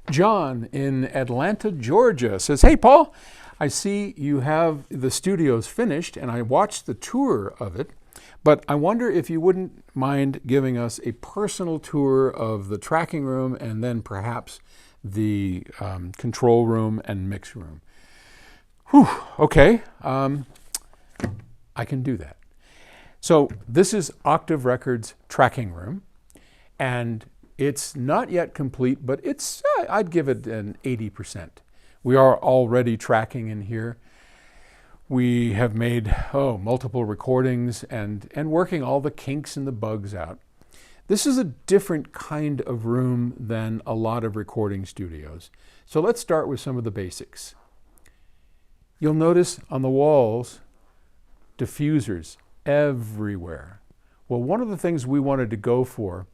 John in Atlanta, Georgia says, "Hey, Paul, I see you have the studios finished and I watched the tour of it, but I wonder if you wouldn't mind giving us a personal tour of the tracking room and then perhaps the control room and mix room." Whew, okay, I can do that. So this is Octave Records' tracking room, and it's not yet complete, but it's, I'd give it an 80%. We are already tracking in here. We have made, multiple recordings and working all the kinks and the bugs out. This is a different kind of room than a lot of recording studios. So let's start with some of the basics. You'll notice on the walls, diffusers everywhere. Well, one of the things we wanted to go for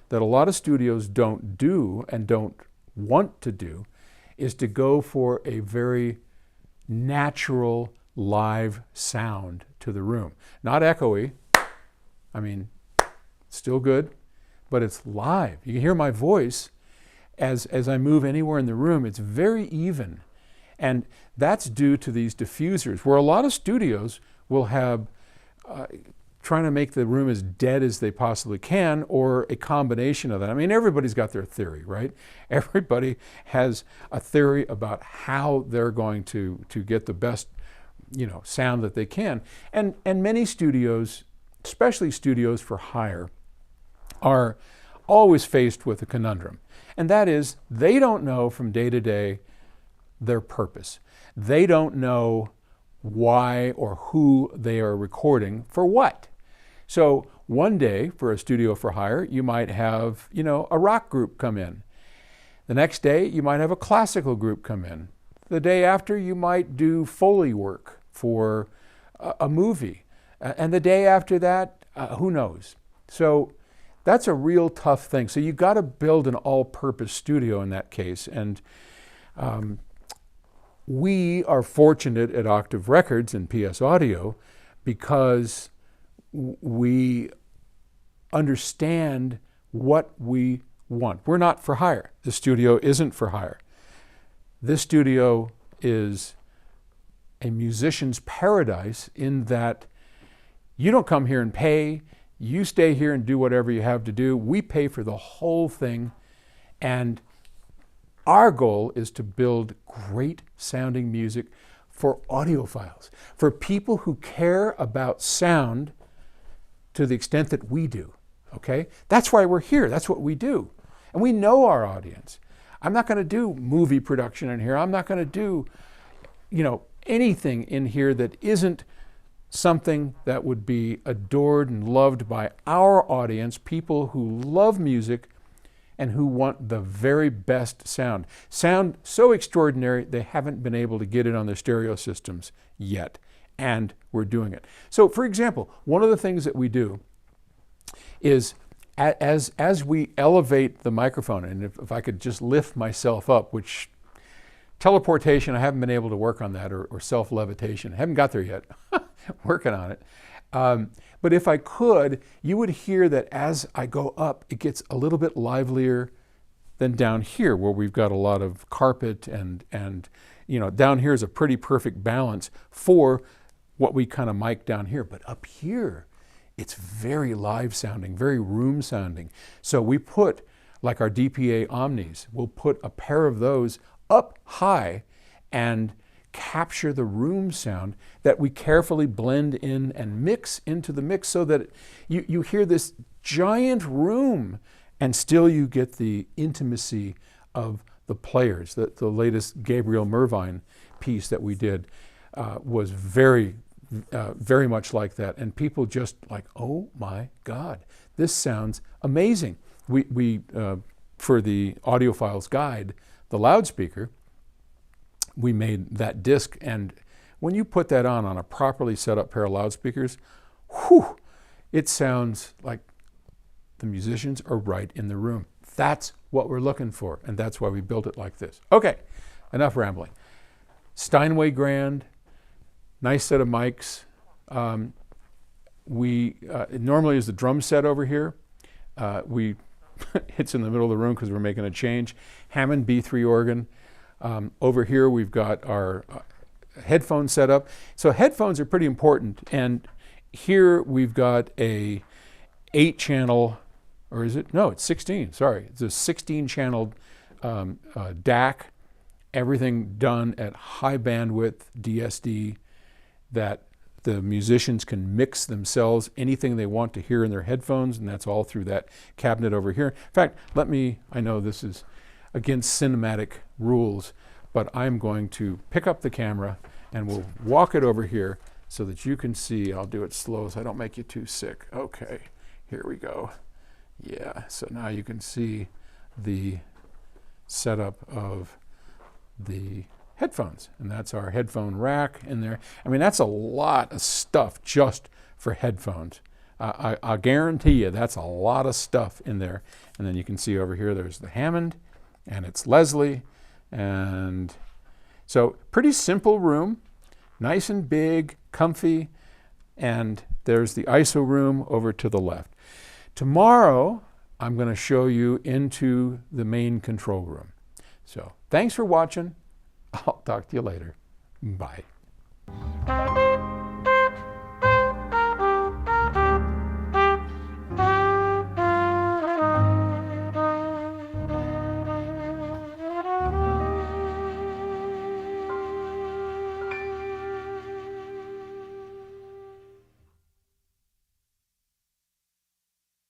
that a lot of studios don't do and don't want to do is to go for a very natural live sound to the room. Not echoey, I mean, still good, but it's live. You can hear my voice as I move anywhere in the room. It's very even. And that's due to these diffusers, where a lot of studios will have trying to make the room as dead as they possibly can, or a combination of that. I mean, everybody's got their theory, right? Everybody has a theory about how they're going to get the best, sound that they can. And many studios, especially studios for hire, are always faced with a conundrum. And that is, they don't know from day to day their purpose. They don't know why or who they are recording for what. So one day for a studio for hire, you might have, a rock group come in. The next day, you might have a classical group come in. The day after, you might do Foley work for a movie. And the day after that, who knows? So that's a real tough thing. So you've got to build an all-purpose studio in that case. And we are fortunate at Octave Records and PS Audio because we understand what we want. We're not for hire. The studio isn't for hire. This studio is a musician's paradise in that you don't come here and pay. You stay here and do whatever you have to do. We pay for the whole thing, and our goal is to build great sounding music for audiophiles, for people who care about sound to the extent that we do, okay? That's why we're here. That's what we do. And we know our audience. I'm not going to do movie production in here. I'm not going to do, anything in here that isn't something that would be adored and loved by our audience, people who love music and who want the very best sound. Sound so extraordinary, they haven't been able to get it on their stereo systems yet. And we're doing it. So for example, one of the things that we do is as we elevate the microphone, and if I could just lift myself up, which teleportation, I haven't been able to work on that, or self-levitation. I haven't got there yet, working on it. But if I could, you would hear that as I go up, it gets a little bit livelier than down here, where we've got a lot of carpet and down here is a pretty perfect balance for what we kind of mic down here. But up here, it's very live sounding, very room sounding. So we put, like our DPA Omnis, we'll put a pair of those up high and capture the room sound that we carefully blend in and mix into the mix so that you hear this giant room and still you get the intimacy of the players. The latest Gabriel Mervine piece that we did was very much like that. And people just like, oh my God, this sounds amazing. We for the Audiophiles Guide, the loudspeaker, we made that disc, and when you put that on a properly set up pair of loudspeakers, whew, it sounds like the musicians are right in the room. That's what we're looking for, and that's why we built it like this. Okay, enough rambling. Steinway Grand, nice set of mics. It normally is the drum set over here. It's in the middle of the room because we're making a change. Hammond B3 organ. Over here we've got our headphone setup. So headphones are pretty important, and here we've got a 8-channel, or is it? No, it's 16, sorry. It's a 16-channel DAC, everything done at high bandwidth DSD that the musicians can mix themselves anything they want to hear in their headphones, and that's all through that cabinet over here. In fact, I know this is against cinematic rules, but I'm going to pick up the camera and we'll walk it over here so that you can see. I'll do it slow so I don't make you too sick. Okay, here we go. Yeah, so now you can see the setup of the headphones, and that's our headphone rack in there. I mean, that's a lot of stuff just for headphones. I guarantee you that's a lot of stuff in there. And then you can see over here there's the Hammond, and it's Leslie, and so pretty simple room, nice and big, comfy, and there's the ISO room over to the left. Tomorrow I'm going to show you into the main control room. So thanks for watching. I'll talk to you later. Bye.